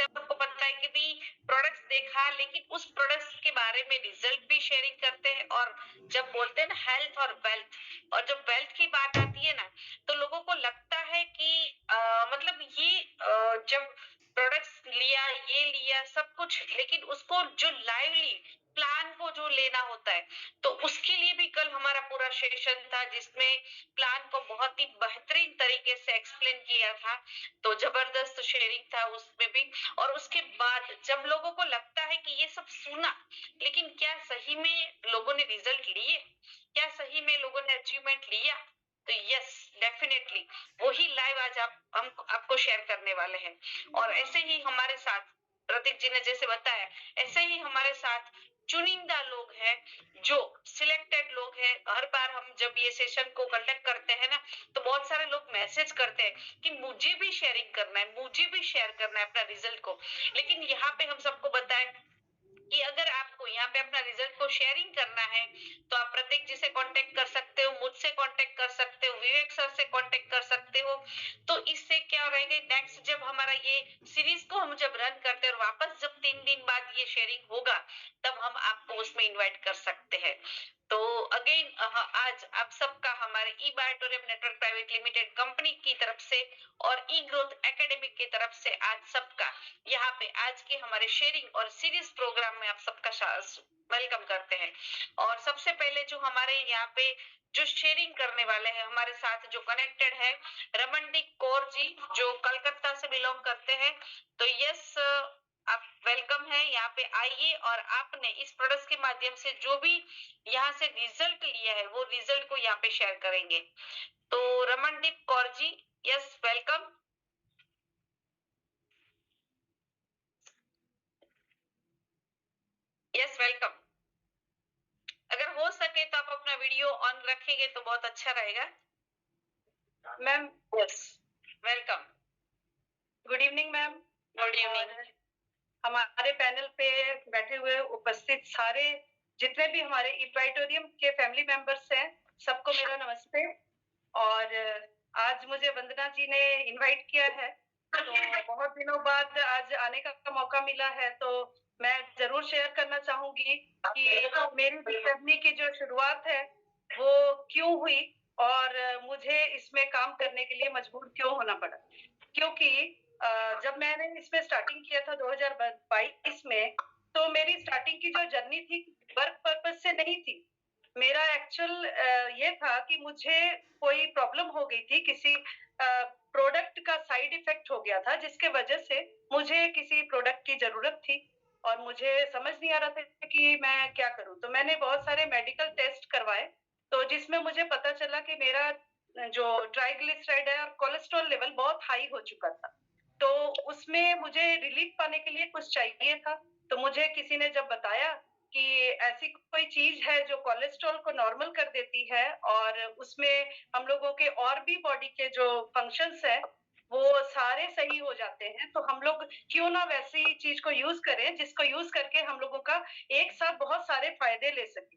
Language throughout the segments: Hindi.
आपको पता है कि भी प्रोडक्ट्स देखा, लेकिन उस प्रोडक्ट्स के बारे में रिजल्ट भी शेयरिंग करते हैं। और जब बोलते हैं ना हेल्थ और वेल्थ, और जब वेल्थ की बात आती है ना, तो लोगों को लगता है कि मतलब ये जब प्रोडक्ट्स लिया, ये लिया सब कुछ, लेकिन उसको जो लाइवली प्लान को जो लेना होता है, तो उसके लिए भी कल हमारा पूरा सेशन था, जिसमें प्लान को बहुत ही बेहतरीन तरीके से एक्सप्लेन किया था। तो जबरदस्त शेयरिंग था उसमें भी। और उसके बाद जब लोगों को लगता है कि ये सब सुना, लेकिन क्या सही में लोगों ने रिजल्ट लिए, क्या सही में लोगों ने अचीवमेंट लिया, तो यस डेफिनेटली वही लाइव आज हम आपको शेयर करने वाले हैं। और ऐसे ही हमारे साथ प्रतीक जी ने जैसे बताया, ऐसे ही हमारे साथ चुनिंदा लोग हैं, जो सिलेक्टेड लोग हैं। हर बार हम जब ये सेशन को कंडक्ट करते हैं ना, तो बहुत सारे लोग मैसेज करते हैं कि मुझे भी शेयरिंग करना है, मुझे भी शेयर करना है अपना रिजल्ट को। लेकिन यहाँ पे हम सबको बताएं कि अगर आपको यहाँ पे अपना रिजल्ट को शेयरिंग करना है, तो आप प्रतीक जी से कांटेक्ट कर सकते हो, मुझसे कांटेक्ट कर सकते हो, विवेक सर से कांटेक्ट कर सकते हो। तो इससे क्या रहेगा, नेक्स्ट जब हमारा ये सीरीज को हम जब रन करते हैं और वापस जब 3 दिन बाद ये शेयरिंग होगा, तब हम आपको उसमें इनवाइट कर सकते हैं। तो अगेन आज आप सबका हमारे ई बायोटोरियम नेटवर्क प्राइवेट लिमिटेड कंपनी की तरफ से और ई ग्रोथ एकेडमी की तरफ से आज सबका यहाँ पे आज के हमारे शेयरिंग और सीरीज प्रोग्राम में आप सबका वेलकम करते हैं। और सबसे पहले जो हमारे यहाँ पे जो शेयरिंग करने वाले हैं हमारे साथ जो कनेक्टेड है, रमनदीप कौर जी जो कलकत्ता से बिलोंग करते हैं। तो यस आप वेलकम है, यहाँ पे आइए और आपने इस प्रोडक्ट के माध्यम से जो भी यहाँ से रिजल्ट लिया है वो रिजल्ट को यहाँ पे शेयर करेंगे। तो Ramandeep Kaur ji, yes welcome. Yes welcome. अगर हो सके तो आप अपना वीडियो ऑन रखेंगे तो बहुत अच्छा रहेगा। Ma'am yes welcome. Good evening ma'am. Good evening. हमारे पैनल पे बैठे हुए उपस्थित सारे जितने भी हमारे इक्वाइटोरियम के फैमिली मेंबर्स हैं, सबको मेरा नमस्ते। और आज मुझे वंदना जी ने इनवाइट किया है, तो बहुत दिनों बाद आज आने का मौका मिला है, तो मैं जरूर शेयर करना चाहूंगी कि मेरी जर्नी की जो शुरुआत है वो क्यों हुई और मुझे इसमें काम करने के लिए मजबूर क्यों होना पड़ा। क्योंकि जब मैंने इसमें स्टार्टिंग किया था 2022 में, तो मेरी स्टार्टिंग की जो जर्नी थी वर्क पर्पस से नहीं थी। मेरा एक्चुअल ये था कि मुझे कोई प्रॉब्लम हो गई थी, किसी प्रोडक्ट का साइड इफेक्ट हो गया था, जिसके वजह से मुझे किसी प्रोडक्ट की जरूरत थी और मुझे समझ नहीं आ रहा था कि मैं क्या करूं। तो मैंने बहुत सारे मेडिकल टेस्ट करवाए, तो जिसमें मुझे पता चला कि मेरा जो ट्राइग्लिसराइड है और कोलेस्ट्रॉल लेवल बहुत हाई हो चुका था। तो उसमें मुझे रिलीफ पाने के लिए कुछ चाहिए था। तो मुझे किसी ने जब बताया कि ऐसी कोई चीज है जो कोलेस्ट्रॉल को नॉर्मल कर देती है और उसमें हम लोगों के और भी बॉडी के जो फंक्शंस हैं वो सारे सही हो जाते हैं, तो हम लोग क्यों ना वैसी चीज को यूज करें जिसको यूज करके हम लोगों का एक साथ बहुत सारे फायदे ले सके।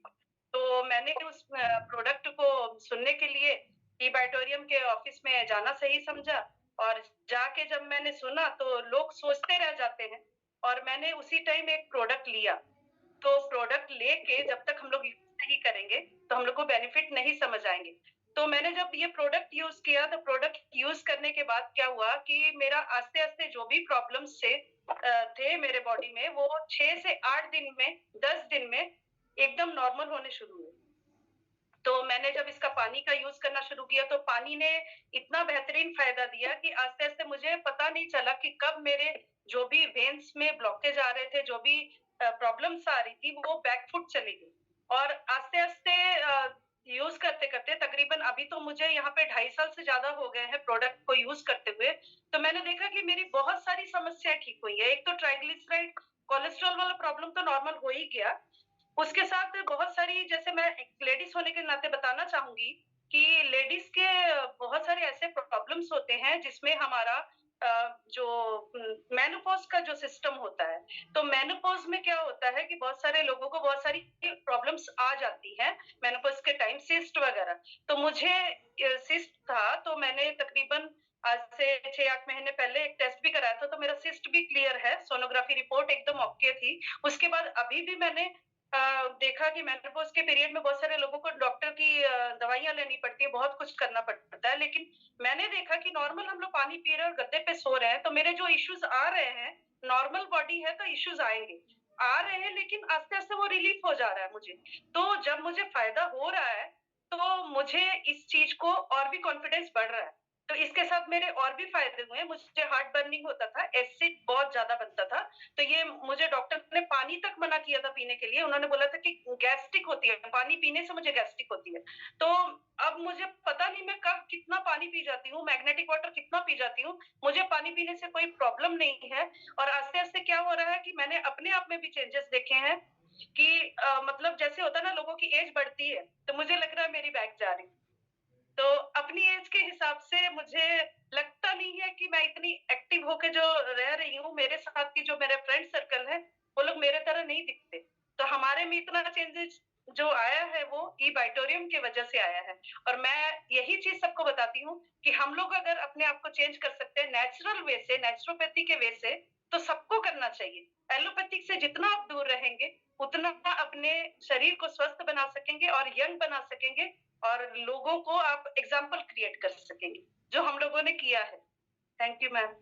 तो मैंने उस प्रोडक्ट को सुनने के लिए ई बायोटोरियम के ऑफिस में जाना सही समझा, और जाके जब मैंने सुना तो लोग सोचते रह जाते हैं, और मैंने उसी टाइम एक प्रोडक्ट लिया। तो प्रोडक्ट लेके जब तक हम लोग यूज नहीं करेंगे तो हम लोग को बेनिफिट नहीं समझ आएंगे। तो मैंने जब ये प्रोडक्ट यूज किया, तो प्रोडक्ट यूज करने के बाद क्या हुआ कि मेरा आस्ते आस्ते जो भी प्रॉब्लम्स थे मेरे बॉडी में, वो 6 से 8 दिन में, 10 दिन में एकदम नॉर्मल होने शुरू हुए। तो मैंने जब इसका पानी का यूज करना शुरू किया, तो पानी ने इतना बेहतरीन फायदा दिया कि आस्ते आस्ते मुझे पता नहीं चला कि कब मेरे जो भी वेन्स में ब्लॉकेज आ रहे थे, जो भी प्रॉब्लम्स आ रही थी, वो बैकफुट चली गई। और आस्ते आस्ते यूज करते करते तकरीबन अभी तो मुझे यहाँ पे 2.5 साल से ज्यादा हो गए हैं प्रोडक्ट को यूज करते हुए। तो मैंने देखा कि मेरी बहुत सारी समस्या ठीक हुई है। एक तो ट्राइग्लिसराइड कोलेस्ट्रॉल वाला प्रॉब्लम तो नॉर्मल हो ही गया, उसके साथ बहुत सारी, जैसे मैं एक लेडीज होने के नाते बताना चाहूंगी कि लेडीज के बहुत सारे ऐसे प्रॉब्लम्स होते हैं जिसमें हमारा जो मेनोपॉज का जो सिस्टम होता है, तो मेनोपॉज में क्या होता है कि बहुत सारे लोगों को बहुत सारी प्रॉब्लम्स आ जाती हैं मेनोपॉज के टाइम, सिस्ट वगैरह। तो मुझे सिस्ट था, तो मैंने तकरीबन आज से 6-8 महीने पहले एक टेस्ट भी कराया था, तो मेरा सिस्ट भी क्लियर है, सोनोग्राफी रिपोर्ट एकदम ओके थी। उसके बाद अभी भी मैंने देखा कि मेनोपॉज़ के पीरियड में बहुत सारे लोगों को डॉक्टर की दवाइयाँ लेनी पड़ती है, बहुत कुछ करना पड़ता है, लेकिन मैंने देखा कि नॉर्मल हम लोग पानी पी रहे हैं और गद्दे पे सो रहे हैं, तो मेरे जो इश्यूज़ आ रहे हैं, नॉर्मल बॉडी है तो इश्यूज़ आएँगे। आ रहे हैं लेकिन आस्ते-आस्ते वो रिलीफ़ हो जा रहा है मुझे। तो जब मुझे फ़ायदा हो रहा है, तो मुझे इस चीज़ को और भी कॉन्फिडेंस बढ़ रहा है। तो इसके साथ मेरे और भी फ़ायदे हुए। मुझे हार्ट बर्निंग होता था, एसिड बहुत ज़्यादा बनता था, तो ये मुझे डॉक्टर ने पानी तक मना किया था पीने के लिए। उन्होंने बोला था कि गैस्ट्रिक होती है, पानी पीने से मुझे गैस्ट्रिक होती है। तो अब मुझे पता नहीं मैं कब कितना पानी पी जाती हूँ, मैग्नेटिक वाटर कितना पी जाती हूँ, मुझे पानी पीने से कोई प्रॉब्लम नहीं है। और आस्ते-आस्ते क्या हो रहा है कि मैंने अपने आप में भी चेंजेस देखे हैं कि मतलब जैसे होता है ना लोगों की एज बढ़ती है, तो मुझे लग रहा है मेरी बैक जा रही है। तो अपनी एज के हिसाब से मुझे लगता नहीं है कि मैं इतनी एक्टिव होके जो रह रही हूँ, मेरे साथ की जो मेरे फ्रेंड सर्कल है, वो लोग मेरे तरह नहीं दिखते। तो हमारे में इतना चेंजेस जो आया है वो ई-बाइटोरियम की वजह से आया है। और मैं यही चीज़ सबको बताती हूँ कि हम लोग अगर अपने आप को चेंज कर सकते हैं नेचुरल वे से, नेचुरोपैथी के वे से, तो सबको करना चाहिए। एलोपैथिक से जितना आप दूर रहेंगे, उतना अपने शरीर को स्वस्थ बना सकेंगे और यंग बना सकेंगे और लोगों को आप एग्ज़ाम्पल क्रिएट कर सकेंगे, जो हम लोगों ने किया है। Thank you ma'am.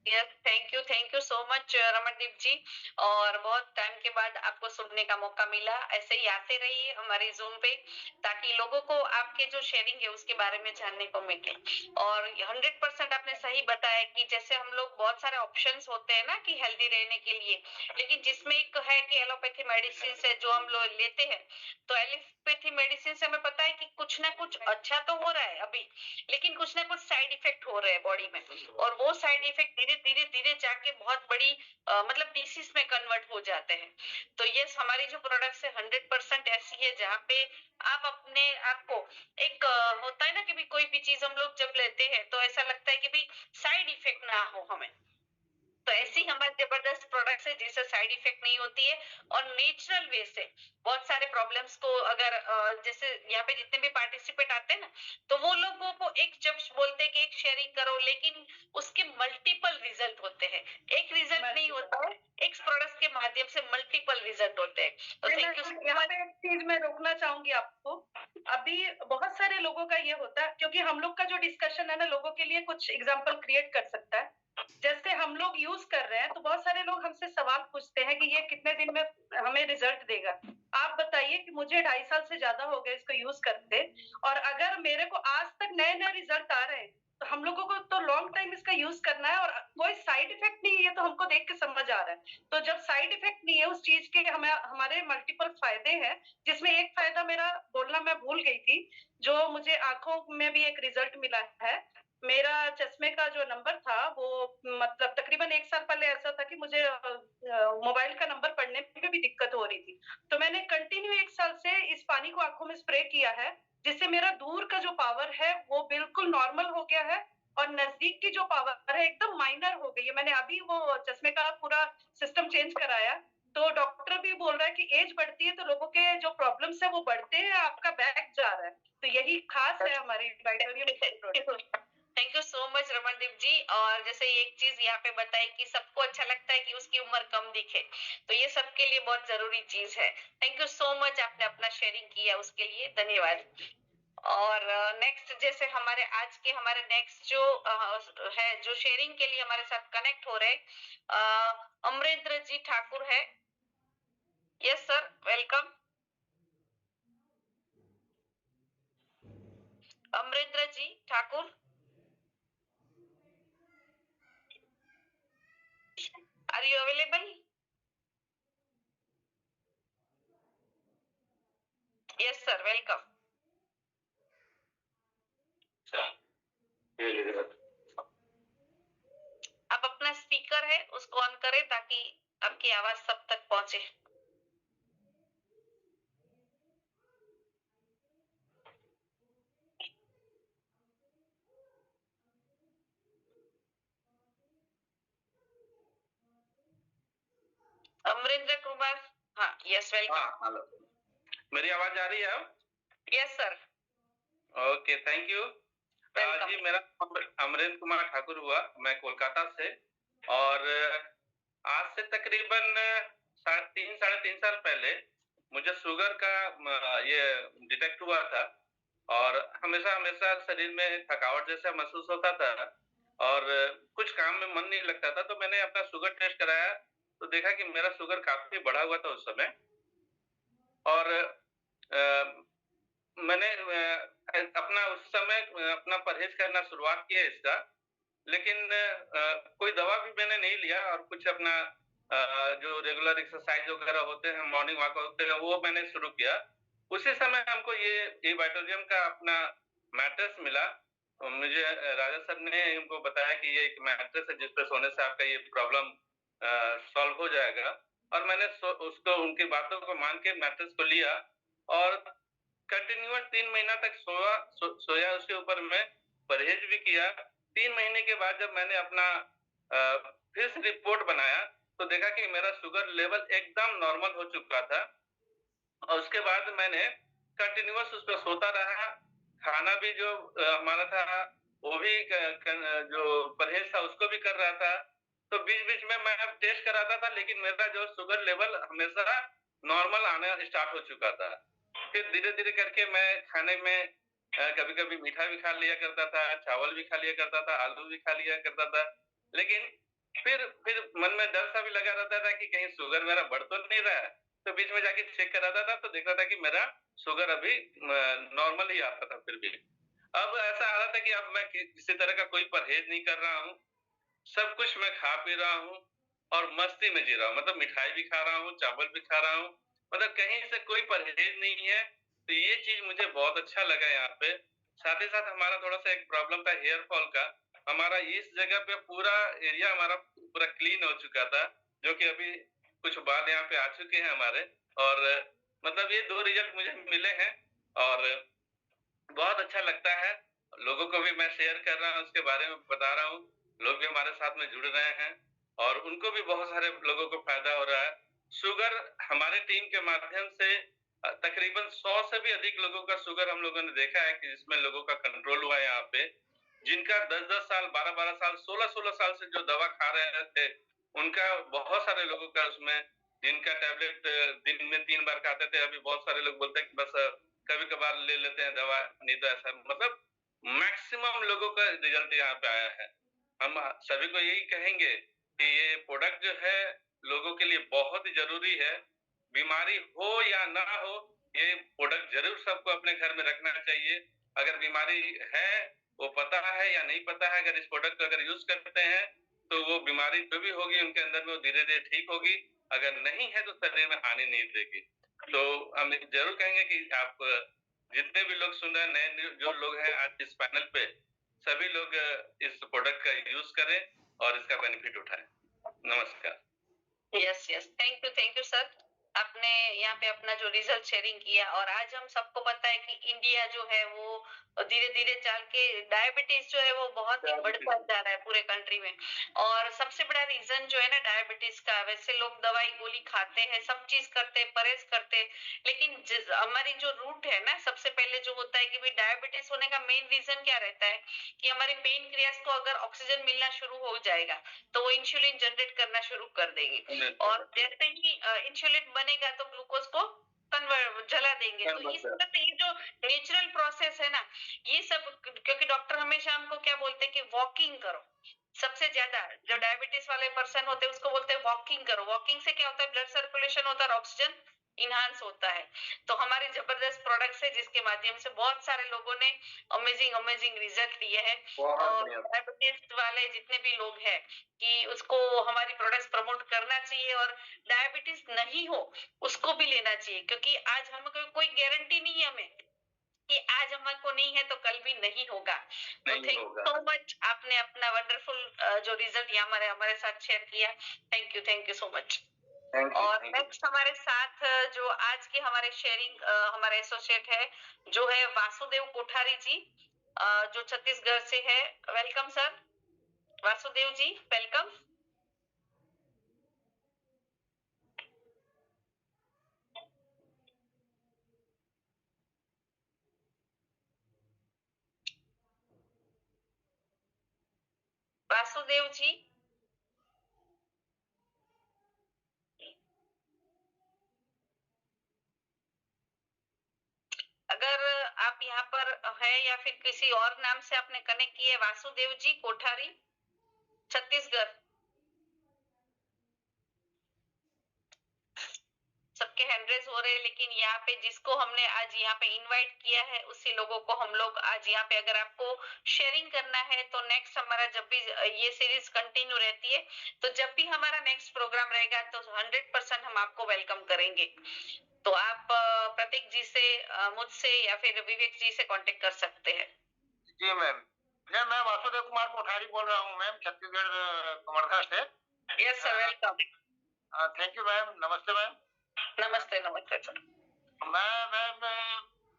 Yes, thank you so much Ramandeep ji. और बहुत टाइम के बाद आपको सुनने का मौका मिला। ऐसे ही आते रहिए हमारी ज़ूम पे, ताकि लोगों को आपके जो शेयरिंग है उसके बारे में जानने को मिले। और 100% आपने सही बताया कि जैसे हम लोग बहुत सारे ऑप्शंस होते हैं ना कि हेल्दी रहने के लिए, लेकिन जिसमें एक है कि एलोपैथी मेडिसिन है जो हम लोग लेते हैं, तो एलोपैथी मेडिसिन से हमें पता है कि कुछ ना कुछ अच्छा तो हो रहा है अभी, लेकिन कुछ ना कुछ साइड इफेक्ट हो रहे हैं बॉडी में। और वो साइड इफेक्ट धीरे धीरे धीरे जाके बहुत बड़ी मतलब डिसीज में कन्वर्ट हो जाते हैं। तो यस, हमारी जो प्रोडक्ट्स है 100% ऐसी है जहाँ पे आप अपने आप को एक होता है ना कि भी कोई भी चीज हम लोग जब लेते हैं तो ऐसा लगता है कि भी साइड इफेक्ट ना हो हमें। तो ऐसी हमारी जबरदस्त प्रोडक्ट्स है जिससे साइड इफेक्ट नहीं होती है। और नेचुरल वे से बहुत सारे प्रॉब्लम्स को अगर जैसे यहाँ पे जितने भी पार्टिसिपेट आते हैं ना, तो वो लोगों को एक जब बोलते हैं कि एक शेयरिंग करो, लेकिन उसके मल्टीपल रिजल्ट होते हैं। एक रिजल्ट नहीं होता है, एक प्रोडक्ट्स के माध्यम से मल्टीपल रिजल्ट होते हैं। तो मैं थैंक यू सो यहाँ मच। पे एक चीज़ मैं रोकना चाहूँगी आपको। अभी बहुत सारे लोगों का ये होता है क्योंकि हम लोग का जो डिस्कशन है ना लोगों के लिए कुछ एग्ज़ाम्पल क्रिएट कर सकता है। जैसे हम लोग यूज़ कर रहे हैं तो बहुत सारे लोग हमसे सवाल पूछते हैं कि ये कितने दिन में हमें रिज़ल्ट देगा? आप बताइए कि मुझे 2.5 साल से ज़्यादा हो गए इसको यूज़ करते और अगर मेरे को आज तक नए-नए रिज़ल्ट आ रहे हैं, तो हम लोगों को तो लॉन्ग टाइम इसका यूज़ करना है और कोई साइड इफ़ेक्ट नहीं है, ये तो हमको देख के समझ आ रहा है। तो जब साइड इफ़ेक्ट नहीं है उस चीज़ के हमारे मल्टीपल फ़ायदे हैं, जिसमें एक फ़ायदा मेरा बोलना मैं भूल गई थी, जो मुझे आँखों में भी एक रिज़ल्ट मिला है। मेरा चश्मे का जो नंबर था वो मतलब तकरीबन 1 साल पहले ऐसा था कि मुझे मोबाइल का नंबर पढ़ने में भी दिक्कत हो रही थी। तो मैंने कंटिन्यू 1 साल से इस पानी को आँखों में स्प्रे किया है, जिससे मेरा दूर का जो पावर है वो बिल्कुल नॉर्मल हो गया है और नज़दीक की जो पावर है एकदम माइनर हो गई है। मैंने अभी वो चश्मे का पूरा सिस्टम चेंज कराया, तो डॉक्टर भी बोल रहा है कि एज बढ़ती है तो लोगों के जो प्रॉब्लम्स है वो बढ़ते हैं, आपका बैक जा रहा है। तो यही खास है हमारी वाइटोरियम के product. Thank you so much Ramandeep ji. और जैसे एक चीज यहाँ पे बताई कि सबको अच्छा लगता है कि उसकी उम्र कम दिखे, तो ये सबके लिए बहुत जरूरी चीज है। थैंक यू सो मच, आपने अपना शेयरिंग किया उसके लिए धन्यवाद। और नेक्स्ट जैसे हमारे नेक्स्ट जो है जो शेयरिंग के लिए हमारे साथ कनेक्ट हो रहे अमरेंद्र जी ठाकुर है। Yes sir, welcome. Amarendra ji Thakur, are you available? Yes sir, welcome. आप अपना स्पीकर है उसको ऑन करें ताकि आपकी आवाज सब तक पहुंचे। अमरेंद्र कुमार, हाँ यस हाँ वेलकम। हेलो, मेरी आवाज आ रही है अब? Yes sir. Okay, thank you. Welcome. जी, मेरा नाम अमरेंद्र कुमार ठाकुर हुआ। मैं कोलकाता से और आज से तकरीबन साढ़े 3 साल पहले मुझे शुगर का ये डिटेक्ट हुआ था और हमेशा शरीर में थकावट जैसा महसूस होता था और कुछ काम में मन नहीं लगता था। तो मैंने अपना शुगर टेस्ट कराया तो देखा कि मेरा शुगर काफ़ी बढ़ा हुआ था उस समय और मैंने अपना उस समय अपना परहेज करना शुरुआत किया इसका, लेकिन कोई दवा भी मैंने नहीं लिया और कुछ अपना जो रेगुलर एक्सरसाइज वगैरह होते हैं, मॉर्निंग वॉक होते हैं, वो मैंने शुरू किया। उसी समय हमको ये वाइटोरियम का अपना मैट्रेस मिला। मुझे राजा सर ने हमको बताया कि ये एक मैट्रेस है जिस पे सोने से आपका ये प्रॉब्लम सॉल्व हो जाएगा और मैंने उसको उनकी बातों को मान के मैट्रेस को लिया और कंटिन्यूअस 3 महीना तक सोया उसके ऊपर मैं परहेज भी किया। 3 महीने के बाद जब मैंने अपना फिर से रिपोर्ट बनाया तो देखा कि मेरा शुगर लेवल एकदम नॉर्मल हो चुका था और उसके बाद मैंने कंटिन्यूअस उस पे सोता रहा। खाना भी जो हमारा था वो भी जो परहेज था उसको भी कर रहा था। तो बीच-बीच में मैं टेस्ट कराता था लेकिन मेरा जो शुगर लेवल हमेशा नॉर्मल आना स्टार्ट हो चुका था। फिर धीरे-धीरे करके मैं खाने में कभी-कभी मीठा भी खा लिया करता था, चावल भी खा लिया करता था, आलू भी खा लिया करता था। लेकिन फिर मन में डर सा भी लगा रहता था कि कहीं शुगर मेरा बढ़ तो नहीं रहा है। तो बीच में जाके चेक कराता था तो देखता था कि मेरा शुगर अभी नॉर्मल ही आता था फिर भी। अब ऐसा आ रहा था कि अब मैं किसी तरह का कोई परहेज नहीं कर रहा हूँ। सब कुछ मैं खा पी रहा हूँ और मस्ती में जी रहा हूँ। मतलब मिठाई भी खा रहा हूँ, चावल भी खा रहा हूँ। मतलब कहीं से कोई परहेज नहीं है। तो ये चीज़ मुझे बहुत अच्छा लगा यहाँ पे। साथ ही साथ हमारा थोड़ा-सा एक प्रॉब्लम था हेयर फॉल का। हमारा इस जगह पे पूरा एरिया हमारा पूरा क्लीन हो चुका था, जो कि अभी कुछ बाल यहाँ पे आ चुके हैं हमारे और मतलब ये 2 रिज़ल्ट मुझे मिले हैं और बहुत अच्छा लगता है। लोगों को भी मैं शेयर कर रहा हूँ, उसके बारे में बता रहा हूँ। लोग भी हमारे साथ में जुड़ रहे हैं और उनको भी बहुत सारे लोगों को फ़ायदा हो रहा है। शुगर हमारे टीम के माध्यम से तकरीबन 100 से भी अधिक लोगों का शुगर हम लोगों ने देखा है कि जिसमें लोगों का कंट्रोल हुआ है यहाँ पे। जिनका 10-10 साल, 12-12 साल, 16-16 साल से जो दवा खा रहे थे, उनका बहुत सारे लोगों का उसमें जिनका टैबलेट दिन में 3 बार खाते थे, अभी बहुत सारे लोग बोलते हैं कि बस कभी-कभार ले लेते हैं दवा, नहीं तो ऐसा मतलब मैक्सिमम लोगों का रिजल्ट यहाँ पे आया है। हम सभी को यही कहेंगे कि ये प्रोडक्ट जो है लोगों के लिए बहुत ही ज़रूरी है। बीमारी हो या ना हो, ये प्रोडक्ट ज़रूर सबको अपने घर में रखना चाहिए। अगर बीमारी है, वो पता है या नहीं पता है, अगर इस प्रोडक्ट को अगर यूज़ करते हैं, तो वो बीमारी जो भी होगी उनके अंदर में वो धीरे-धीरे ठीक होगी। अगर नहीं है तो शरीर में हानि नहीं देगी। तो हम ज़रूर कहेंगे कि आप जितने भी लोग सुन रहे हैं, नए न्यू जो लोग हैं आज इस पैनल पे, सभी लोग इस प्रोडक्ट का यूज़ करें और इसका बेनिफिट उठाएँ। नमस्कार। Yes yes, thank you sir. आपने यहाँ पे अपना जो रिजल्ट शेयरिंग किया और आज हम सबको पता है कि इंडिया जो है वो धीरे धीरे चल के डायबिटीज जो है वो बहुत ही बढ़ता जा रहा है पूरे कंट्री में। और सबसे बड़ा रीजन जो है ना डायबिटीज का, वैसे लोग दवाई गोली खाते हैं, सब चीज करते हैं, परहेज करते हैं, लेकिन हमारी जो रूट है ना, सबसे पहले जो होता है कि भाई डायबिटीज होने का मेन रीजन क्या रहता है कि हमारे पेन क्रियाज को अगर ऑक्सीजन मिलना शुरू हो जाएगा तो वो इंसुलिन जनरेट करना शुरू कर देगी और जैसे ही इंसुलिन बनेगा तो ग्लूकोज को कन्वर्ट जला देंगे। तो इस तरह से ये जो नेचुरल प्रोसेस है ना, ये सब क्योंकि डॉक्टर हमेशा हमको क्या बोलते हैं कि वॉकिंग करो। सबसे ज्यादा जो डायबिटीज वाले पर्सन होते हैं उसको बोलते हैं वॉकिंग करो। वॉकिंग से क्या होता है, ब्लड सर्कुलेशन होता है और ऑक्सीजन इनहांस होता है। तो हमारे जबरदस्त प्रोडक्ट्स है जिसके माध्यम से बहुत सारे लोगों ने अमेजिंग रिजल्ट लिए हैं। और डायबिटीज वाले जितने भी लोग हैं कि उसको हमारी प्रोडक्ट्स प्रमोट करना चाहिए और डायबिटीज नहीं हो उसको भी लेना चाहिए, क्योंकि आज हमको कोई गारंटी नहीं है हमें कि आज हमको नहीं है तो कल भी नहीं होगा। तो थैंक यू सो मच, आपने अपना वंडरफुल जो रिजल्ट यहाँ हमारे साथ शेयर किया। Thank you so much. और नेक्स्ट हमारे साथ जो आज के हमारे शेयरिंग हमारे एसोसिएट है जो है वासुदेव कोठारी जी, जो छत्तीसगढ़ से है। Welcome sir Vasudev ji, welcome. Vasudev ji, अगर आप यहाँ पर है या फिर किसी और नाम से आपने कनेक्ट किया है, वासुदेव जी कोठारी, छत्तीसगढ़। सबके हैंड रेज हो रहे हैं, लेकिन यहाँ पे जिसको हमने आज यहाँ पे इनवाइट किया है उसी लोगों को हम लोग आज यहाँ पे, अगर आपको शेयरिंग करना है तो नेक्स्ट हमारा जब भी ये सीरीज कंटिन्यू रहती है, तो जब भी हमारा नेक्स्ट प्रोग्राम रहेगा तो 100% हम आपको वेलकम करेंगे। तो आप प्रतीक जी से, मुझसे या फिर विवेक जी से कांटेक्ट कर सकते हैं। जी मैम, मैं वासुदेव कुमार कोठारी बोल रहा हूँ मैम, छत्तीसगढ़ कवर्धा से। Yes sir, welcome. Thank you ma'am, नमस्ते मैम। नमस्ते नमस्ते सर। मैं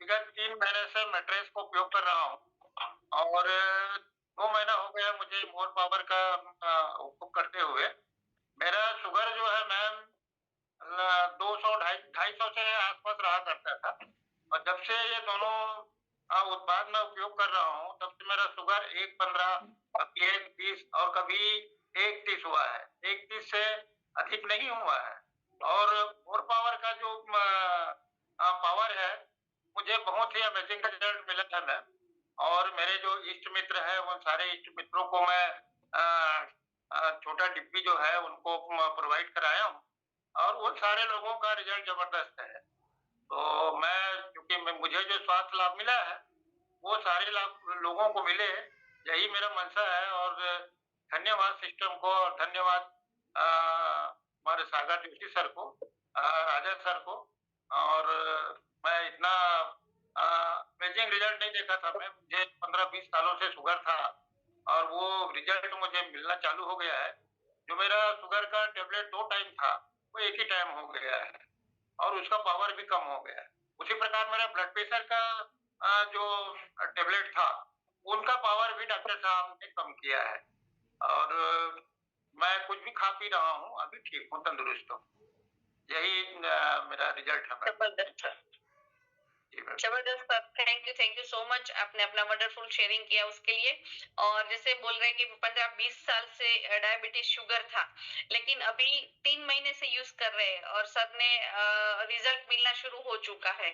विगत 3 महीने से मैट्रेस को उपयोग कर रहा हूँ और 2 महीना हो गया मुझे मोर पावर का उपयोग करते हुए। मेरा शुगर जो है मैम 200 250 से आसपास रहा करता था, और जब से ये दोनों उत्पाद मैं उपयोग कर रहा हूँ तब से मेरा शुगर 115, कभी 130 और कभी 130 हुआ है। 130 से अधिक नहीं हुआ है। और मोर पावर का जो पावर है, मुझे बहुत ही अमेजिंग रिजल्ट मिला है मैम। और मेरे जो इष्ट मित्र हैं उन सारे इष्ट मित्रों को मैं छोटा डिब्बी जो है उनको प्रोवाइड कराया हूँ, और वो सारे लोगों का रिजल्ट जबरदस्त है। तो मैं, क्योंकि मुझे जो स्वास्थ्य लाभ मिला है वो सारे लाभ लोगों को मिले, यही मेरा मंशा है। और धन्यवाद सिस्टम को, और धन्यवाद हमारे सागर जोशी सर को, राजा सर को। और मैं इतना अमेजिंग रिजल्ट नहीं देखा था मैं, मुझे 15-20 सालों से शुगर था और वो रिजल्ट मुझे मिलना चालू हो गया है। जो मेरा शुगर का टेबलेट 2 टाइम था वो 1 ही टाइम हो गया है, और उसका पावर भी कम हो गया है। उसी प्रकार मेरा ब्लड प्रेशर का जो टेबलेट था उनका पावर भी डॉक्टर साहब ने कम किया है, और मैं कुछ भी खा पी रहा हूँ, अभी ठीक हूँ, तंदुरुस्त हूँ। यही मेरा रिजल्ट है। जबरदस्त जबरदस्त sir, thank you so much, आपने अपना वंडरफुल शेयरिंग किया उसके लिए। और जैसे बोल रहे हैं कि 15-20 साल से डायबिटीज शुगर था, लेकिन अभी 3 महीने से यूज कर रहे हैं और सर ने रिजल्ट मिलना शुरू हो चुका है।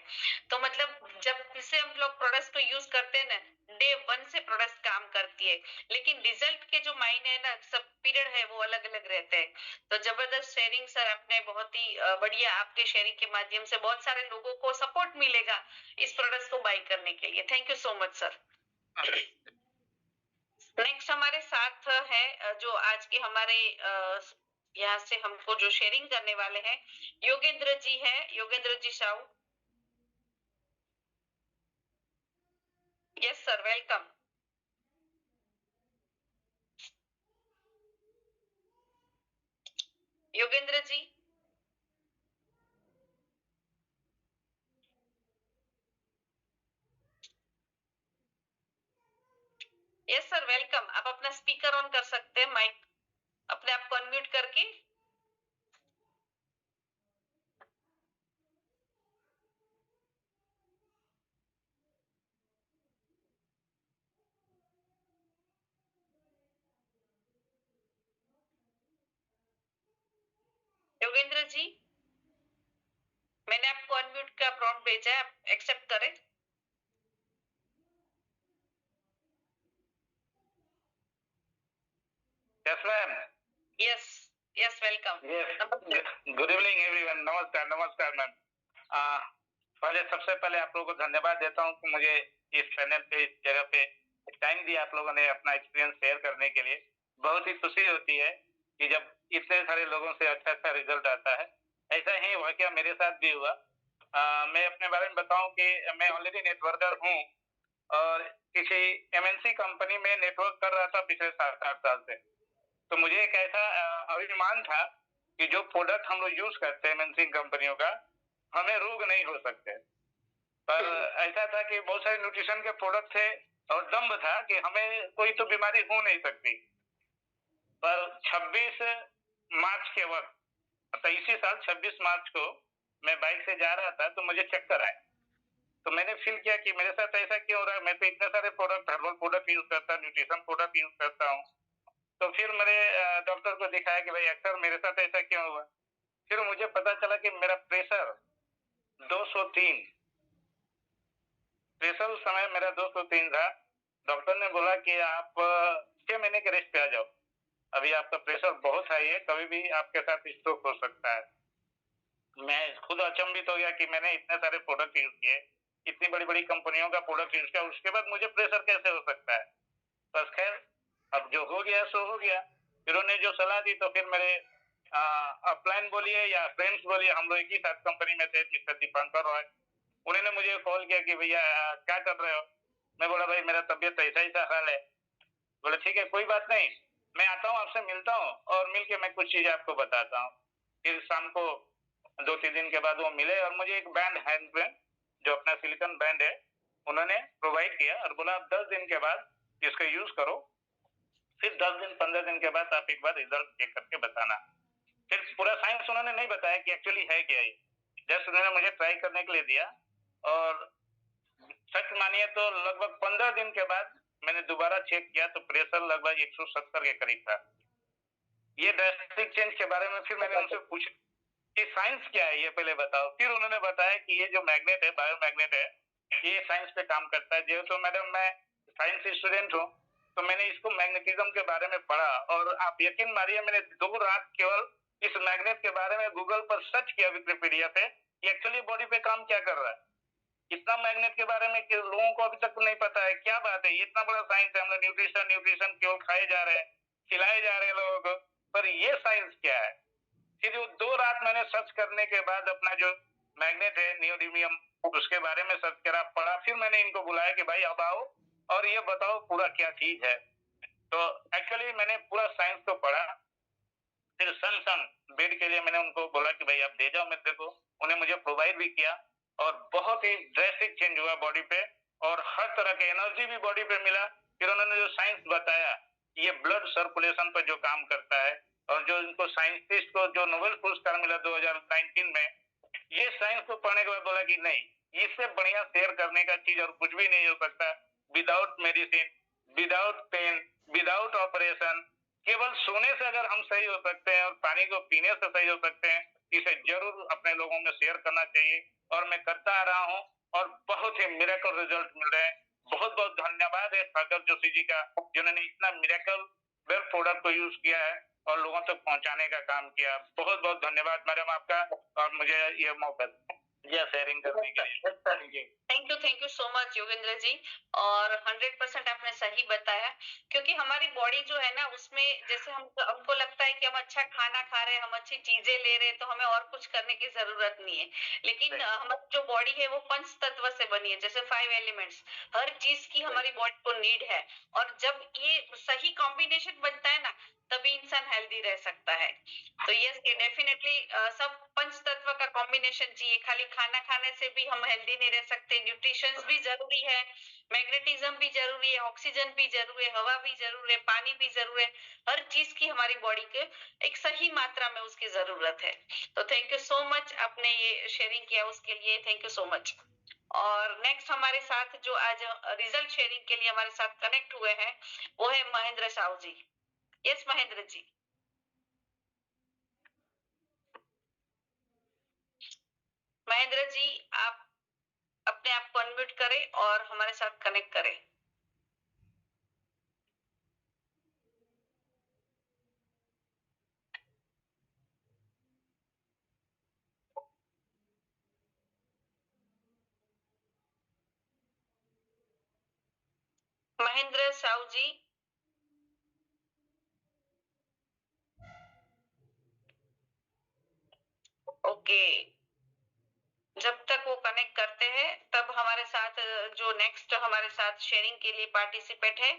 तो मतलब जब से हम लोग प्रोडक्ट्स को यूज करते हैं ना, डे 1 से प्रोडक्ट्स काम करती है, लेकिन रिजल्ट के जो मायने है ना, सब पीरियड है वो अलग अलग रहते हैं। तो जबरदस्त शेयरिंग सर, आपने बहुत ही बढ़िया, आपके शेयरिंग के माध्यम से बहुत सारे लोगों को सपोर्ट मिलेगा इस प्रोडक्ट्स को बाय करने के लिए। Thank you so much sir. Next हमारे साथ है जो आज के हमारे यहाँ से हमको जो शेयरिंग करने वाले हैं, योगेंद्र जी है, Yogendra ji Sahu. Yes sir, welcome. Yogendra ji, yes sir, welcome. आप अपना स्पीकर ऑन कर सकते हैं, माइक अपने आप को अनम्यूट करके। योगेंद्र जी, मैंने आपको अनम्यूट का प्रॉम्प्ट भेजा है, आप एक्सेप्ट करें। Yes ma'am. Yes yes, welcome. Good evening everyone. नमस्कार नमस्कार मैम। सबसे पहले आप लोगों को धन्यवाद देता हूँ कि मुझे इस पैनल पे, इस जगह पे टाइम दिया आप लोगों ने अपना एक्सपीरियंस शेयर करने के लिए। बहुत ही खुशी होती है कि जब इतने सारे लोगों से अच्छा रिजल्ट आता है। ऐसा ही वाकया मेरे साथ भी हुआ। मैं अपने बारे में बताऊं कि मैं ऑलरेडी नेटवर्कर हूँ और किसी एमएनसी कंपनी में नेटवर्क कर रहा था पिछले 7-8 साल से। तो मुझे एक ऐसा अभिमान था कि जो प्रोडक्ट हम लोग यूज करते हैं एमएनसी कंपनियों का, हमें रोग नहीं हो सकते। पर ऐसा था कि बहुत सारे न्यूट्रिशन के प्रोडक्ट थे और दम्भ था कि हमें कोई तो बीमारी हो नहीं सकती। पर 26 मार्च के वक्त, मतलब इसी साल 26 मार्च को मैं बाइक से जा रहा था तो मुझे चक्कर आया। तो मैंने फील किया कि मेरे साथ ऐसा क्यों हो रहा है। मैं तो इतने सारे प्रोडक्ट, हर्बल प्रोडक्ट यूज करता, न्यूट्रिशन प्रोडक्ट यूज करता हूँ, तो फिर मेरे डॉक्टर को दिखाया कि भाई अक्सर मेरे साथ ऐसा क्यों हुआ। फिर मुझे पता चला कि मेरा प्रेशर 203, प्रेशर उस समय मेरा 203 था। डॉक्टर ने बोला कि आप 6 महीने के रेस्ट पे आ जाओ, अभी आपका प्रेशर बहुत हाई है, कभी भी आपके साथ स्ट्रोक हो सकता है। मैं खुद अचंभित हो गया कि मैंने इतने सारे प्रोडक्ट यूज किए, इतनी बड़ी बड़ी कंपनियों का प्रोडक्ट यूज किया, उसके बाद मुझे प्रेशर कैसे हो सकता है। बस खैर, अब जो हो गया सो हो गया। फिर उन्होंने जो सलाह दी तो फिर मेरे अपलाइन बोलिए या फ्रेंड्स बोलिए, हम लोग एक ही साथ कंपनी में थे, मिस्टर दीपांकर रॉय। उन्होंने मुझे कॉल किया कि भैया क्या कर रहे हो। मैं बोला भाई मेरा तबीयत ऐसा ही सा हाल है। बोले ठीक है कोई बात नहीं, मैं आता हूँ आपसे मिलता हूँ और मिलके मैं कुछ चीजें आपको बताता हूँ। फिर शाम को 2-3 दिन के बाद वो मिले और मुझे एक बैंड हैंड बैंड, जो अपना सिलिकॉन बैंड है, उन्होंने प्रोवाइड किया और बोला आप 10 दिन के बाद इसका यूज करो, फिर 10 दिन 15 दिन के बाद आप एक बार रिजल्ट चेक करके बताना। फिर पूरा साइंस उन्होंने नहीं बताया कि एक्चुअली है क्या ये, जस्ट उन्होंने मुझे ट्राई करने के लिए दिया। और सच मानिए तो लगभग 15 दिन के बाद मैंने दोबारा चेक किया तो प्रेशर लगभग 170 के करीब था। ये ड्रास्टिक चेंज के बारे में फिर मैंने उनसे पूछा कि साइंस क्या है ये पहले बताओ। फिर उन्होंने बताया कि ये जो मैग्नेट है, बायो मैग्नेट है, ये साइंस पे काम करता है। जेहेतु मैडम मैं साइंस स्टूडेंट हूँ तो मैंने इसको मैग्नेटिज्म के बारे में पढ़ा और आप यकीन मानिए मैंने 2 रात केवल इस मैग्नेट के बारे में गूगल पर सर्च किया विकिपीडिया पे, एक्चुअली बॉडी पे काम क्या कर रहा है। इतना मैग्नेट के बारे में कि लोगों को अभी तक नहीं पता है। क्या बात है, ये इतना बड़ा साइंस है, हम लोग न्यूट्रिशन न्यूट्रिशन केवल खाए जा रहे हैं, खिलाए जा रहे हैं लोगों को, पर ये साइंस क्या है। फिर वो 2 रात मैंने सर्च करने के बाद अपना जो मैग्नेट है नियोडिमियम, उसके बारे में सर्च करा, पढ़ा। फिर मैंने इनको बुलाया कि भाई अब आओ और ये बताओ पूरा क्या चीज है। तो एक्चुअली मैंने पूरा साइंस को पढ़ा। फिर सन बेड के लिए मैंने उनको बोला कि भाई आप दे जाओ मेरे को, उन्हें मुझे प्रोवाइड भी किया और बहुत ही ड्रेस्टिक चेंज हुआ बॉडी पे और हर तरह के एनर्जी भी बॉडी पे मिला। फिर उन्होंने जो साइंस बताया, ये ब्लड सर्कुलेशन पर जो काम करता है और जो इनको साइंटिस्ट को जो नोबेल पुरस्कार मिला 2019 में, ये साइंस को पढ़ने के बाद बोला कि नहीं, इससे बढ़िया शेयर करने का चीज और कुछ भी नहीं हो सकता। Without medicine, without pain, without operation, केवल सोने से अगर हम सही हो सकते हैं और पानी को पीने से सही हो सकते हैं, इसे जरूर अपने लोगों में शेयर करना चाहिए और मैं करता आ रहा हूँ और बहुत ही मिरेकल रिजल्ट मिल रहे हैं। बहुत बहुत धन्यवाद है सागर जोशी जी का, जिन्होंने इतना मिरेकल वेब प्रोडक्ट को यूज किया है और लोगों तक पहुंचाने का काम किया। बहुत बहुत धन्यवाद मैडम आपका और मुझे ये मौका दिया शेयरिंग करने के लिए। Thank you so much Yogendra ji. और 100% आपने सही बताया, क्योंकि हमारी बॉडी जो है ना, उसमें जैसे हमको लगता है कि हम अच्छा खाना खा रहे हैं, हम अच्छी चीजें ले रहे हैं, तो हमें और कुछ करने की जरूरत नहीं है। लेकिन हमारी जो बॉडी है वो पंच तत्व से बनी है, जैसे 5 एलिमेंट्स, हर चीज की हमारी बॉडी को नीड है। और जब ये सही कॉम्बिनेशन बनता है ना, तभी इंसान हेल्दी रह सकता है। तो यस, ये डेफिनेटली सब पंच तत्व का कॉम्बिनेशन चाहिए। खाली खाना खाने से भी हम हेल्दी नहीं रह सकते। न्यूट्रिशन भी जरूरी है, मैग्नेटिज्म भी जरूरी है, ऑक्सीजन भी जरूरी है, हवा भी जरूरी है, पानी भी जरूरी है। हर चीज की हमारी बॉडी के एक सही मात्रा में उसकी जरूरत है। तो थैंक यू सो मच, आपने ये शेयरिंग किया उसके लिए थैंक यू सो मच। और नेक्स्ट हमारे साथ जो आज रिजल्ट शेयरिंग के लिए हमारे साथ कनेक्ट हुए हैं, वो है महेंद्र साहू जी। यस महेंद्र जी। महेंद्र जी, आप अपने आप को अनम्यूट करें और हमारे साथ कनेक्ट करें। महेंद्र साहू जी। ओके, जब तक वो कनेक्ट करते हैं तब हमारे साथ जो नेक्स्ट हमारे साथ शेयरिंग के लिए पार्टिसिपेट है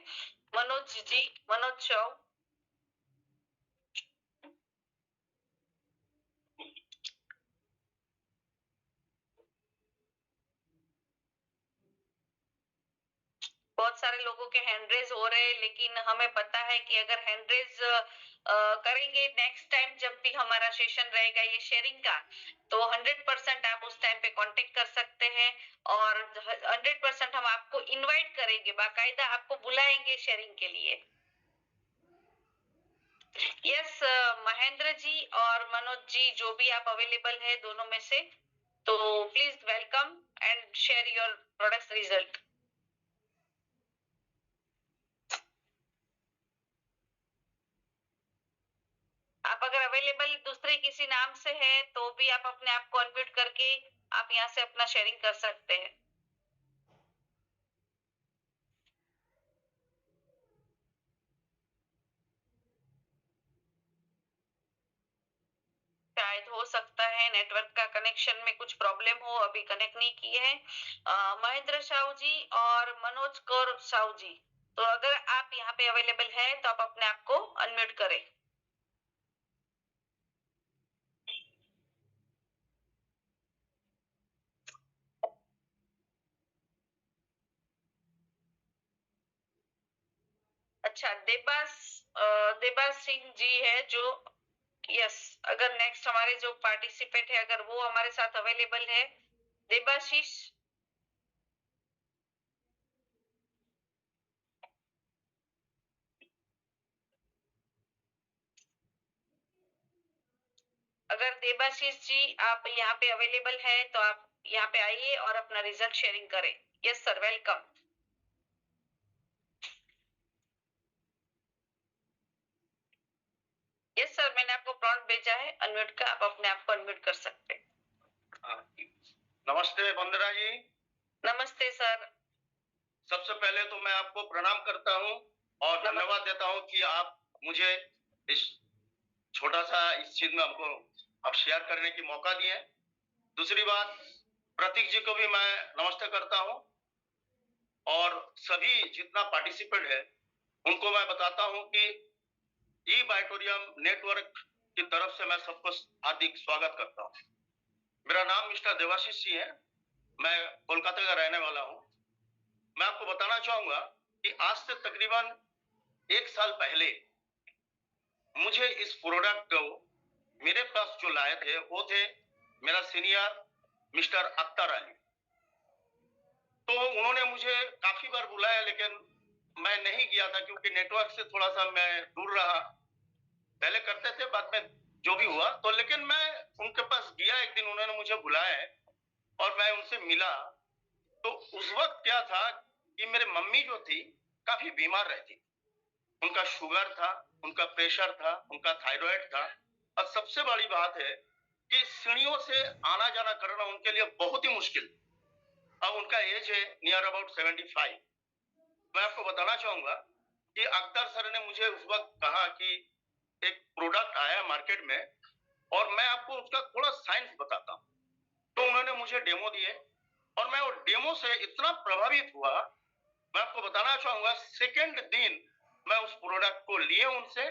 मनोज जी, मनोज चौ। बहुत सारे लोगों के हैंड रेज हो रहे हैं, लेकिन हमें पता है कि अगर हैंड रेज करेंगे नेक्स्ट टाइम जब भी हमारा सेशन रहेगा ये शेयरिंग का, तो 100% आप उस टाइम पे कांटेक्ट कर सकते हैं और 100% हम आपको इनवाइट करेंगे, बाकायदा आपको बुलाएंगे शेयरिंग के लिए। यस, महेंद्र जी और मनोज जी, जो भी आप अवेलेबल है दोनों में से, तो please welcome and share your products result. आप अगर अवेलेबल दूसरे किसी नाम से है तो भी आप अपने आप को अनम्यूट करके आप यहाँ से अपना शेयरिंग कर सकते हैं। शायद हो सकता है नेटवर्क का कनेक्शन में कुछ प्रॉब्लम हो, अभी कनेक्ट नहीं किए हैं। महेंद्र साहू जी और मनोज कौर साहू जी, तो अगर आप यहाँ पे अवेलेबल है तो आप अपने आप को अनम्यूट करें। अच्छा, देबास सिंह जी है जो, यस, अगर नेक्स्ट हमारे जो पार्टिसिपेंट है अगर वो हमारे साथ अवेलेबल है, देबाशीष, अगर देबाशीष जी आप यहाँ पे अवेलेबल है तो आप यहाँ पे आइए और अपना रिजल्ट शेयरिंग करें। Yes sir, welcome. Yes sir, मैंने आपको प्रॉम्प्ट भेजा है अनम्यूट का, आप अपने आप को अनम्यूट कर सकते हैं। नमस्ते वंदना जी। नमस्ते सर। सबसे पहले तो मैं आपको प्रणाम करता हूँ और धन्यवाद देता हूँ कि आप मुझे इस छोटा सा इस चीज में हमको अब शेयर करने की मौका दिए। दूसरी बात, प्रतीक जी को भी मैं नमस्ते करता हूँ और सभी जितना पार्टिसिपेंट है उनको मैं बताता हूँ कि ई बाइटोरियम नेटवर्क की तरफ से मैं सबको हार्दिक स्वागत करता हूँ। मेरा नाम मिस्टर देवाशीष जी है, मैं कोलकाता का रहने वाला हूँ। मैं आपको बताना चाहूंगा कि आज से तकरीबन 1 साल पहले मुझे इस प्रोडक्ट को मेरे पास जो लाए थे वो थे मेरा सीनियर मिस्टर अख्तर अली। तो उन्होंने मुझे काफी बार बुलाया लेकिन मैं नहीं गया था क्योंकि नेटवर्क से थोड़ा सा मैं दूर रहा। पहले करते थे, बाद में जो भी हुआ तो, लेकिन मैं उनके पास गया एक दिन, उन्होंने मुझे बुलाया और मैं उनसे मिला। तो उस वक्त क्या था कि मेरे मम्मी जो थी काफी बीमार रहती, उनका शुगर था, उनका प्रेशर था, उनका थायराइड था और सबसे बड़ी बात है कि सीढ़ियों से आना जाना करना उनके लिए बहुत ही मुश्किल। अब उनका एज है नियर अबाउट 75। मैं आपको बताना चाहूंगा कि अख्तर सर ने मुझे उस वक्त कहा कि एक प्रोडक्ट आया मार्केट में और मैं आपको उसका थोड़ा साइंस बताता हूँ। तो उन्होंने मुझे डेमो दिए और मैं वो डेमो से इतना प्रभावित हुआ, मैं आपको बताना चाहूंगा सेकेंड दिन मैं उस प्रोडक्ट को लिए उनसे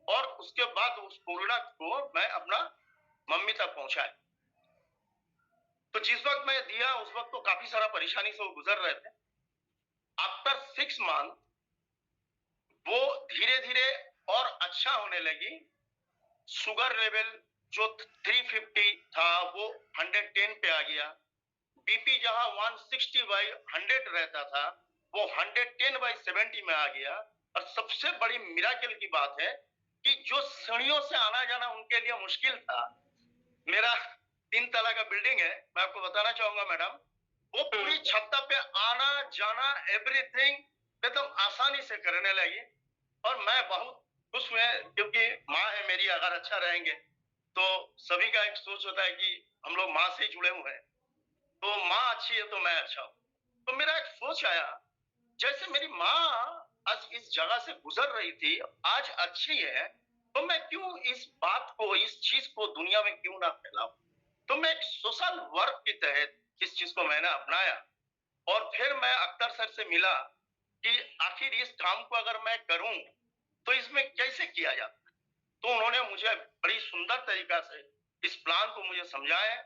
और उसके बाद उस प्रोडक्ट को मैं अपना मम्मी तक पहुंचाया। तो जिस वक्त मैं दिया उस वक्त तो काफी सारा परेशानी से वो गुजर रहे थे। आफ्टर 6 मंथ वो धीरे धीरे और अच्छा होने लगी। शुगर लेवल जो 350 था वो 110 पे आ गया। बीपी जहां 160/100 रहता था वो 110/70 में आ गया। और सबसे बड़ी मिराकल की बात है कि जो सीढ़ियों से आना जाना उनके लिए मुश्किल था, मेरा 3 तला का बिल्डिंग है, मैं आपको बताना चाहूंगा मैडम, वो पूरी छत पे आना जाना एवरीथिंग एकदम आसानी से करने लगी। और मैं बहुत खुश हुए क्योंकि माँ है मेरी, अगर अच्छा रहेंगे तो सभी का एक सोच होता है कि हम लोग माँ से ही जुड़े हुए हैं, तो माँ अच्छी है तो मैं अच्छा हूँ। तो मेरा एक सोच आया, जैसे मेरी माँ आज इस जगह से गुजर रही थी, आज अच्छी है, तो मैं क्यों इस बात को, इस चीज को दुनिया में क्यों ना फैलाऊं। तो मैं एक सोशल वर्क के तहत इस चीज को मैंने अपनाया और फिर मैं अख्तर सर से मिला कि आखिर इस काम को अगर मैं करूं तो इसमें कैसे किया जाता। तो उन्होंने मुझे बड़ी सुंदर तरीका से इस प्लान को मुझे समझाया।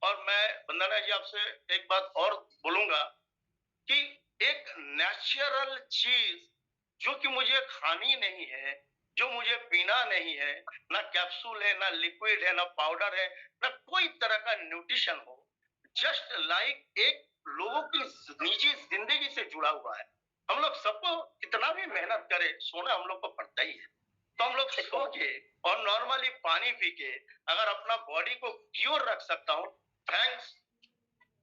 और मैं वंदना जी आपसे एक बात और बोलूंगा कि एक नेचुरल चीज जो कि मुझे खानी नहीं है, जो मुझे पीना नहीं है, ना कैप्सूल है, ना लिक्विड है, ना पाउडर है, ना कोई तरह का न्यूट्रिशन हो, जस्ट लाइक एक लोगों की निजी जिंदगी से जुड़ा हुआ है। हम लोग सबको कितना भी मेहनत करे, सोना हम लोग को पड़ता ही है, तो हम लोग सो के और नॉर्मली पानी पी के अगर अपना बॉडी को प्योर रख सकता हूँ, थैंक्स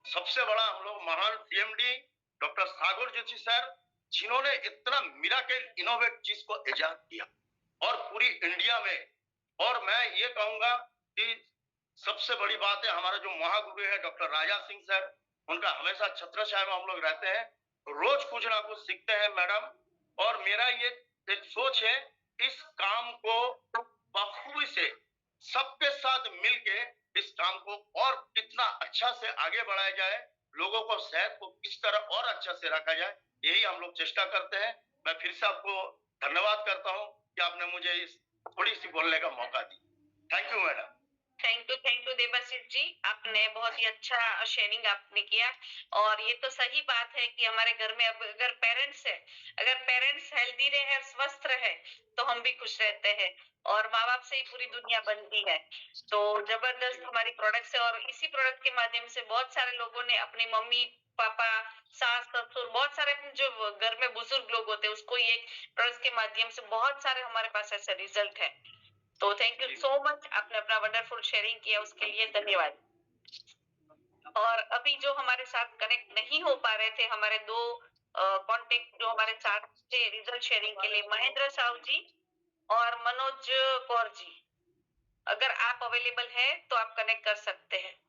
सबसे बड़ा हम लोग महान सीएमडी डॉक्टर सागर जोशी सर, जिन्होंने इतना मिराकल इनोवेट चीज को इजाद किया और पूरी इंडिया में। और मैं ये कहूंगा कि सबसे बड़ी बात है, हमारा जो महागुरु है डॉक्टर राजा सिंह सर, उनका हमेशा छत्रछाया में हम लोग रहते हैं, रोज कुछ ना कुछ सीखते हैं मैडम। और मेरा ये एक सोच है, इस काम को बखूबी से सबके साथ मिलके इस काम को और कितना अच्छा से आगे बढ़ाया जाए, लोगों को सेहत को किस तरह और अच्छा से रखा जाए, यही हम लोग चेष्टा करते हैं। मैं फिर से आपको धन्यवाद करता हूं कि आपने मुझे इस थोड़ी सी बोलने का मौका दिया। Thank you madam. Thank you Devashish ji, आपने बहुत ही अच्छा शेयरिंग आपने किया। और ये तो सही बात है कि हमारे घर में अब अगर पेरेंट्स हेल्दी रहे और स्वस्थ रहे तो हम भी खुश रहते हैं, और माँ बाप से ही पूरी दुनिया बनती है। तो जबरदस्त हमारी प्रोडक्ट्स है, और इसी प्रोडक्ट के माध्यम से बहुत सारे लोगों ने अपनी मम्मी पापा सास ससुर बहुत सारे जो घर में बुजुर्ग लोग होते हैं उसको ये प्रोडक्ट्स के माध्यम से बहुत सारे हमारे पास ऐसे रिजल्ट है। तो थैंक यू सो मच, आपने अपना वंडरफुल शेयरिंग किया, उसके लिए धन्यवाद। और अभी जो हमारे साथ कनेक्ट नहीं हो पा रहे थे, हमारे दो कांटेक्ट जो हमारे साथ थे रिजल्ट शेयरिंग के लिए, महेंद्र साहू जी और मनोज कौर जी, अगर आप अवेलेबल है तो आप कनेक्ट कर सकते हैं।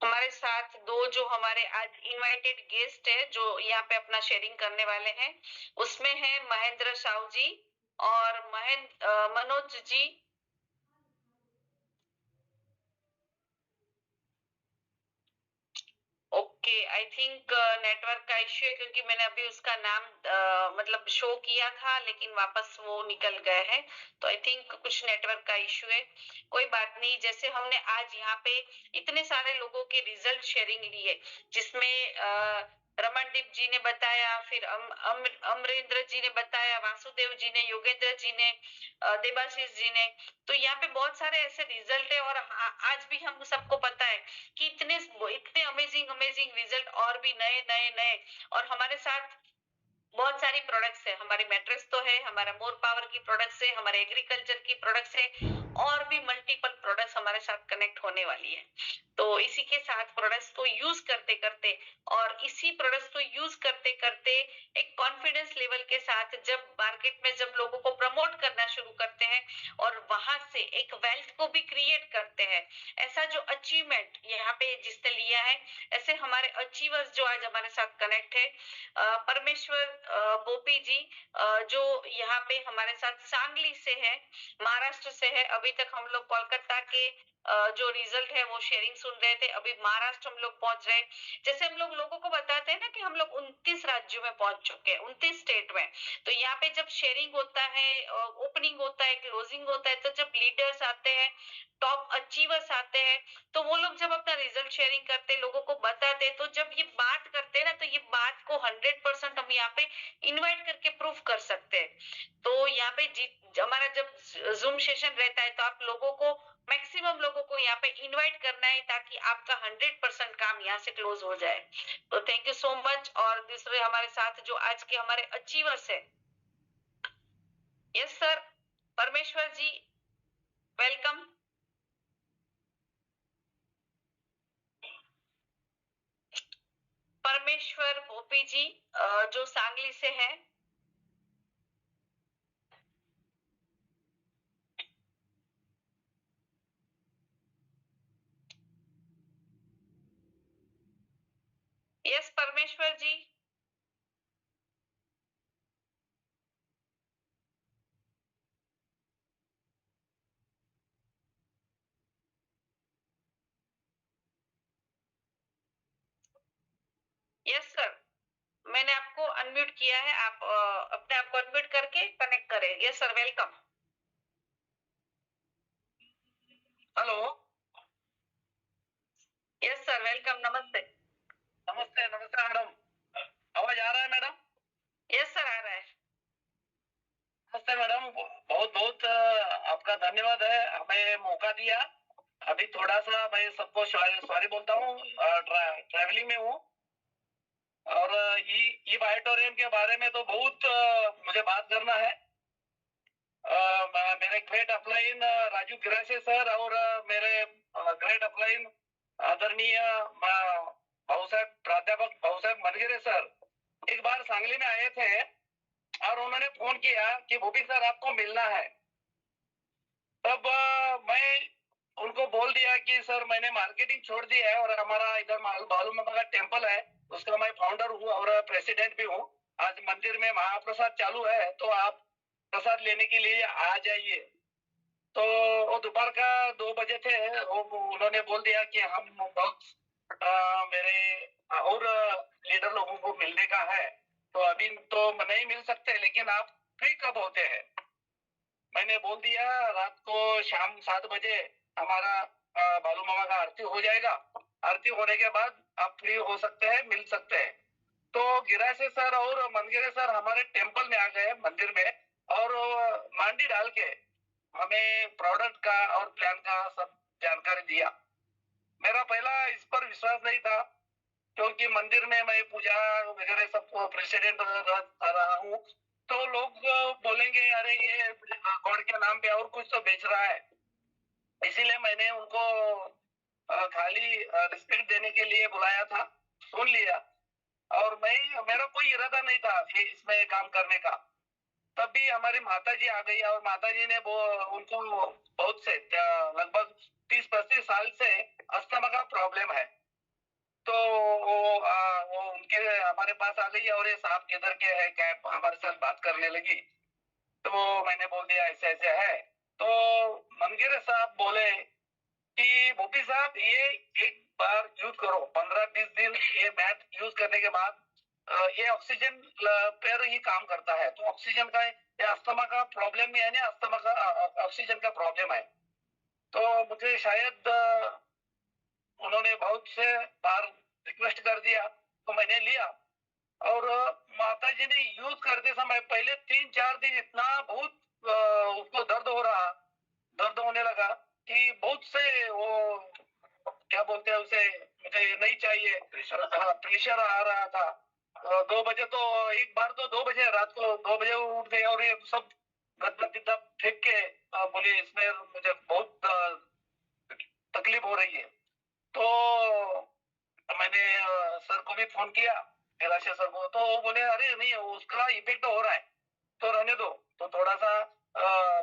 हमारे साथ दो जो हमारे आज इनवाइटेड गेस्ट है जो यहाँ पे अपना शेयरिंग करने वाले हैं, उसमें है महेंद्र साहू जी और Manoj ji. Okay, I think network का इश्यू है, क्योंकि मैंने अभी उसका नाम मतलब शो किया था लेकिन वापस वो निकल गए हैं, तो आई थिंक कुछ नेटवर्क का इश्यू है। कोई बात नहीं, जैसे हमने आज यहाँ पे इतने सारे लोगों के रिजल्ट शेयरिंग लिए, जिसमें रमनदीप जी ने बताया, फिर अमरेंद्र जी ने बताया, वासुदेव जी ने, योगेंद्र जी ने, देबाशीष जी ने, तो यहाँ पे बहुत सारे ऐसे रिजल्ट है। और आज भी हम सबको पता है कि इतने अमेजिंग रिजल्ट और भी नए नए नए, और हमारे साथ बहुत सारी प्रोडक्ट्स है, हमारी मैट्रेस तो है, हमारा मोर पावर की प्रोडक्ट्स है, हमारे एग्रीकल्चर की प्रोडक्ट्स है, और भी मल्टीपल प्रोडक्ट्स हमारे साथ कनेक्ट होने वाली है। तो इसी के साथ प्रोडक्ट्स को यूज करते करते और इसी प्रोडक्ट्स को यूज करते करते एक कॉन्फिडेंस लेवल के साथ जब मार्केट में जब लोगों को प्रमोट करना शुरू करते हैं और वहां से एक वेल्थ को भी क्रिएट करते हैं, ऐसा जो अचीवमेंट यहाँ पे जिसने लिया है, ऐसे हमारे अचीवर्स जो आज हमारे साथ कनेक्ट है, परमेश्वर बोपी जी, जो यहाँ पे हमारे साथ सांगली से है, महाराष्ट्र से है। अभी तक हम लोग कोलकाता के जो रिजल्ट है वो शेयरिंग सुन रहे थे, अभी महाराष्ट्र हम लोग पहुंच रहे। जैसे हम लोग लोगों को बताते हैं ना कि हम लोग 29 राज्यों में पहुंच चुके हैं, 29 स्टेट में। तो यहाँ पे जब शेयरिंग होता है, ओपनिंग होता है, क्लोजिंग होता है, तो जब लीडर्स आते हैं, टॉप अचीवर्स आते हैं, तो वो लोग जब अपना रिजल्ट शेयरिंग करते हैं, लोगों को बताते हैं, तो जब ये बात करते हैं ना, तो ये बात को 100% हम यहाँ पे इनवाइट करके प्रूफ कर सकते हैं। तो यहाँ पे हमारा जब जूम सेशन रहता है तो आप लोगों को, मैक्सिमम लोगों को यहाँ पे इनवाइट करना है ताकि आपका 100% काम यहाँ से क्लोज हो जाए। तो थैंक यू सो मच। और दूसरे हमारे साथ जो आज के हमारे अचीवर्स है, यस सर, परमेश्वर जी वेलकम। परमेश्वर भोपी जी जो सांगली से है। यस परमेश्वर जी। यस सर, मैंने आपको अनम्यूट किया है, आप अपने आप को अनम्यूट करके कनेक्ट करें। Yes sir, welcome. Hello. Yes sir, welcome, नमस्ते। नमस्ते नमस्ते मैडम, आवाज आ रहा है मैडम? यस सर, आ रहा है। नमस्ते मैडम, बहुत बहुत आपका धन्यवाद है, हमें मौका दिया। अभी थोड़ा सा मैं सबको सॉरी बोलता हूँ, ट्रैवलिंग में हूँ, और ई बायोटोरियम के बारे में तो बहुत मुझे बात करना है। मेरे great upline Raju Girase sir और मेरे ग्रेट अपलाइन आदरणीय भाऊसाहेब प्राध्यापक भाऊसाहेब मनगिरे सर एक बार सांगली में आए थे और उन्होंने फोन किया कि भूपी सर आपको मिलना है। तब मैं उनको बोल दिया कि सर मैंने मार्केटिंग छोड़ दी है और हमारा इधर बालू मामा का टेम्पल है उसका मैं फाउंडर हूँ और प्रेसिडेंट भी हूँ। आज मंदिर में महाप्रसाद चालू है तो आप प्रसाद लेने के लिए आ जाइए। तो वो दोपहर का 2 बजे थे। उन्होंने बोल दिया कि हम बहुत मेरे और लीडर लोगों को मिलने का है तो अभी तो नहीं मिल सकते लेकिन आप फ्री कब होते हैं। मैंने बोल दिया रात को शाम 7 बजे हमारा बालू मामा का आरती हो जाएगा। आरती होने के बाद आप फ्री हो सकते हैं मिल सकते हैं। तो गिरासे सर और मनगिरे सर हमारे टेम्पल में आ गए मंदिर में और मांडी डाल के हमें प्रोडक्ट का और प्लान का सब जानकारी दिया। मेरा पहला इस पर विश्वास नहीं था क्योंकि मंदिर में मैं पूजा वगैरह सब प्रेसिडेंट रहा हूँ तो लोग बोलेंगे अरे ये गॉड के नाम पे और कुछ तो बेच रहा है। इसीलिए मैंने उनको खाली रिस्पेक्ट देने के लिए बुलाया था, सुन लिया और मेरा कोई इरादा नहीं था इसमें काम करने का। तब भी हमारी माता जी आ गई और माता जी ने वो उनको बहुत से लगभग 30-35 साल से अस्थमा का प्रॉब्लम है। तो वो उनके हमारे पास आ गई और ये साहब किधर के है क्या हमारे साथ बात करने लगी। तो मैंने बोल दिया ऐसे ऐसे है। तो मनगिरे साहब बोले कि भूपी साहब ये एक बार यूज करो 15-20 दिन ये मैट यूज करने के बाद ये ऑक्सीजन पर ही काम करता है। तो ऑक्सीजन का ये अस्थमा का प्रॉब्लम है ना अस्थमा का ऑक्सीजन का प्रॉब्लम है। तो मुझे शायद उन्होंने बहुत से बार रिक्वेस्ट कर दिया तो मैंने लिया और माता जी ने यूज करते समय पहले 3-4 दिन इतना बहुत उसको दर्द होने लगा कि बहुत से वो क्या बोलते हैं उसे मुझे नहीं चाहिए प्रेशर आ रहा था। 2 बजे तो एक बार तो 2 बजे रात को 2 बजे उठ गए और ये सब गद्दा फेंक के बोले इसमें मुझे बहुत तकलीफ हो रही है। तो मैंने सर को भी फोन किया कैलाश सर को तो वो बोले अरे नहीं उसका इफेक्ट हो रहा है तो रहने दो। तो थोड़ा सा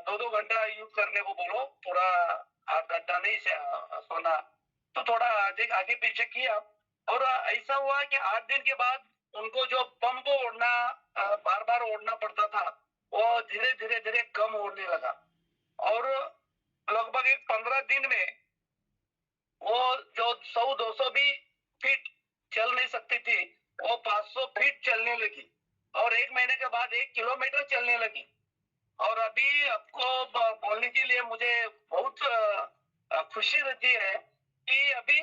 2-2 घंटा यूज करने को बोलो पूरा 8 घंटा नहीं सोना। तो थोड़ा आगे पीछे किया और ऐसा हुआ कि 8 दिन के बाद उनको जो पंप ओढ़ना बार बार ओढ़ना पड़ता था वो धीरे धीरे कम होने लगा और लगभग एक 15 दिन में वो जो 100-200 भी फीट चल नहीं सकती थी वो 500 फीट चलने लगी और 1 महीने के बाद 1 किलोमीटर चलने लगी। और अभी आपको बोलने के लिए मुझे बहुत खुशी रहती है कि अभी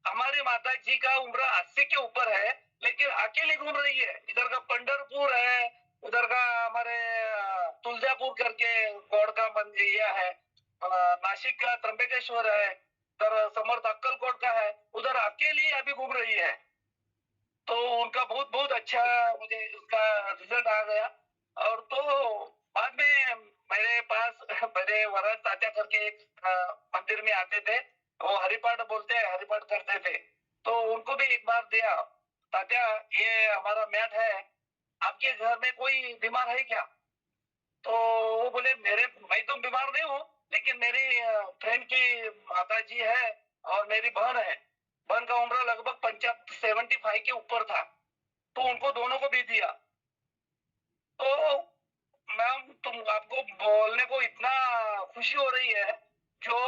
हमारी माता जी का उम्र 80 के ऊपर है लेकिन अकेली घूम रही है। इधर का पंढरपुर है उधर का हमारे तुलजापुर करके गौड़ का मंदिर है नासिक का त्र्यंबकेश्वर है उधर समर्थ अक्कलकोट का है उधर अकेली अभी घूम रही है। तो उनका बहुत बहुत अच्छा मुझे उसका रिजल्ट आ गया। और तो बाद में मेरे पास मेरे वरद तात्या करके एक मंदिर में आते थे वो हरिपाठ बोलते हैं हरिपाठ करते थे तो उनको भी एक बार दिया तात्या ये हमारा मैट है आपके घर में कोई बीमार है क्या। तो वो बोले मैं तो बीमार नहीं हूँ लेकिन मेरी फ्रेंड की माता जी है और मेरी बहन है। बहन का उम्र लगभग 75 के ऊपर था तो उनको दोनों को भी दिया। तो मैम तुम आपको बोलने को इतना खुशी हो रही है जो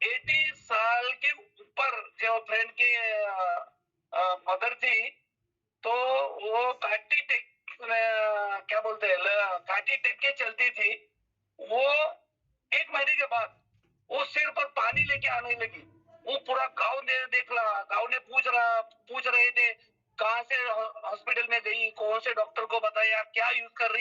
80 साल के ऊपर जो फ्रेंड की मदर थी तो वो काटी टेक क्या बोलते हैं काटी टेक के चलती थी। वो 1 महीने के बाद वो सिर पर पानी लेके आने लगी। वो पूरा गांव ने देख रहा गांव ने पूछ रहे थे कहाँ से हॉस्पिटल में गई कौन से डॉक्टर को बताया क्या यूज कर रही